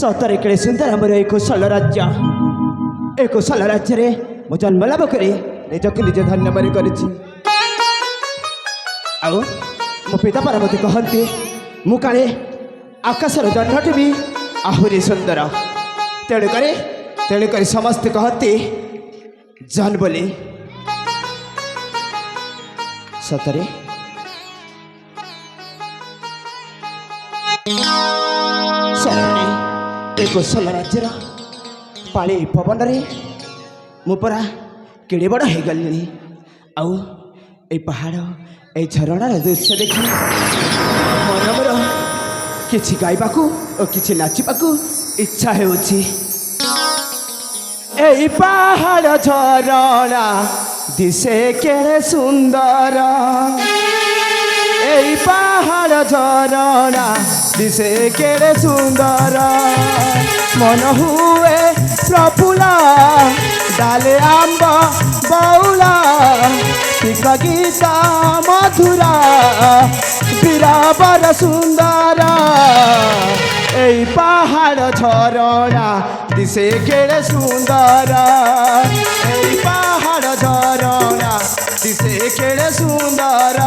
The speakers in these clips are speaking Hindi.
सतरे केड़े सुंदर आमर ए कौशल राज्य ए कौशल राज्य रे मो जन्म लाभ करे निजक निज धन्य मन करिछि आउ मो पिता पार्वती कहती मु काले आकाशर जन्मटी भी आहुरी सुंदर तेणुक समस्ते कहती जन बोली सतरे ए कौशल राज्यर पाली पवन रे मुपरा केड़े बड़ हो गली आउ ए पहाड़ ए झरणार दृश्य देखी मन मोर किछि गाइबाकू और किछि नाचिबाकू इच्छा हेउछि ए पहाड़ झरणा दिसे केड़े सुंदर ए पहाड़ झरणा दिसे केड़े सुंदर मन हुए प्रफुल्ल डाले आंब बौला पिक गीता मधुरा बीराबर सुंदर ए पहाड़ झरणा दिसे केड़े सुंदर ए पहाड़ झरणा दिसे केड़े सुंदर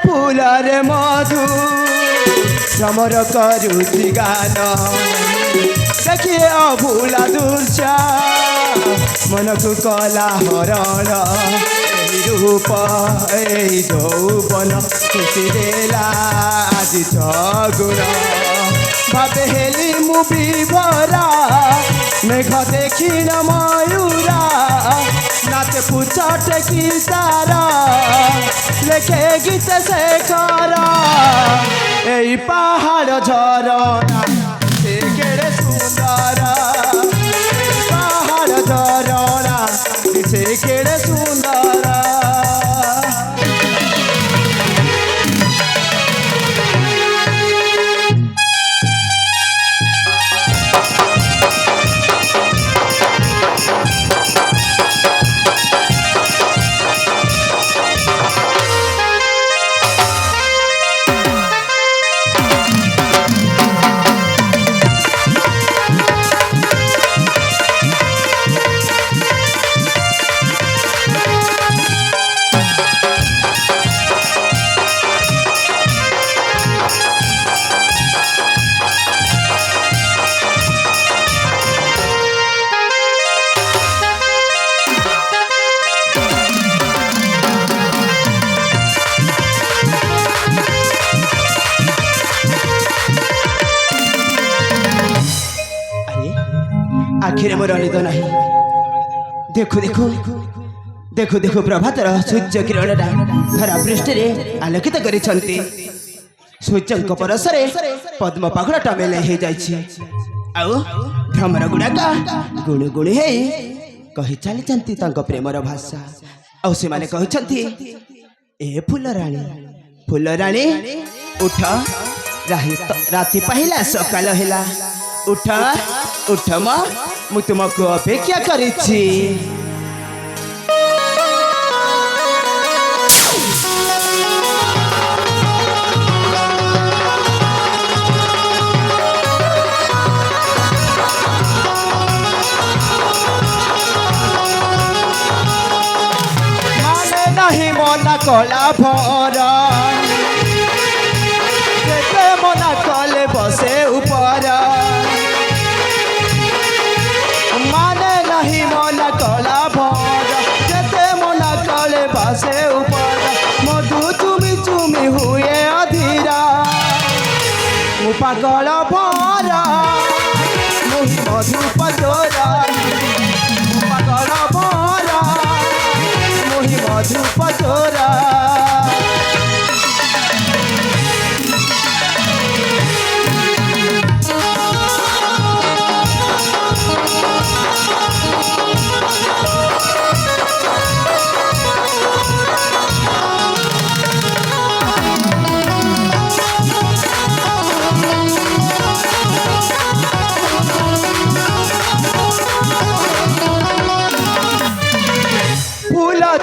फूलरे मधु भ्रमर करुछि गान देखिए अभूला दृश्य मन को कला हरण रूप ए यौवन खुशी देला आज गुण भावे हेली मु विभरा मेघ देखी न मयूरा नाचे पूछट की तारा लेखे गीत शेखर ए पहाड़ झरणा से केड़े सुंदर ए पहाड़ झरणा से केड़े सुंदर आखिर मोर निद नहीं देखो देखो देखो देखो प्रभातर सूर्य किरण धरा पृष्ठ आलोकित कर सूर्य परसरे पद्म पाखुड़ा मेले हो जाऊ भ्रमर गुड़ाक गुणु गुणु हे कही चली प्रेमर भाषा आउ से माने कहते ए फूल राणी उठ राति पहला सकाल है उठ उठ मु तुमको अपेक्षा करिछि माने नहीं मना कला भरा मना कले बसे ऊपर माने नहीं मना कला भर जेते मना कले बसे ऊपर मधु चुमी चुमी हुए अधीरा ମଧୁପଚୋରା ପାଗଳ ଭରା ମୋହି ମଧୁପଚୋରା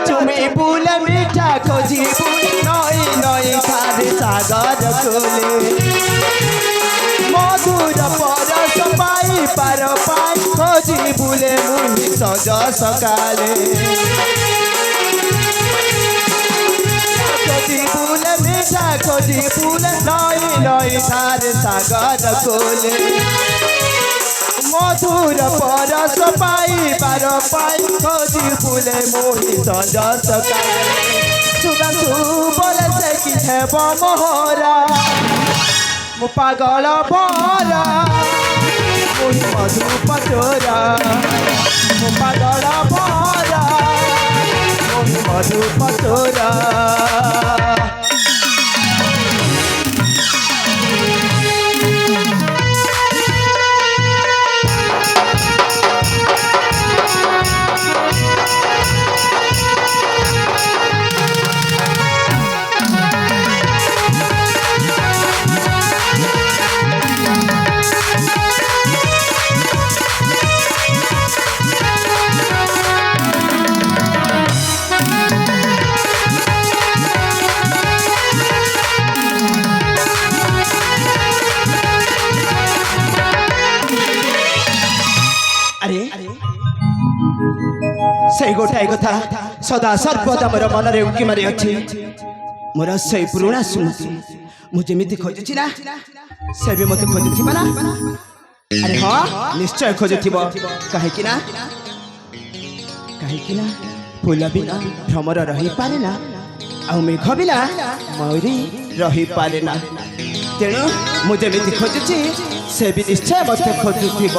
चुमी फूल मीठा खोजी नई नई खारे सागर कोले मधुर परस पाई पार पाई खोजी फूले मुहि सज सकाले खोजी फूल मीठा खोजी फूल नई नई खारे सागर कोले मधुर परस पाई पार पाई खोजी फूले मोहि सज सकाले सुगंधु बोले से कि हेब मोहरा मु पागल भरा मोहि मधुपचोरा मु पागल भरा मोहि मधुपचोरा से गोटाए कथा सदा सर्वदा मोर मन रे उकी मारी अछि मोर से पुराना स्मृति मुझे खोजुची ना से भी मत खोजुथि ना अरे हाँ निश्चय खोजुथिब कहे कि ना फूल बिना भ्रमर रही पारे ना आ मेघ बिना मयूरी रही पारे ना तेणु मुझे खोजुची से भी निश्चय मत खोजुथिब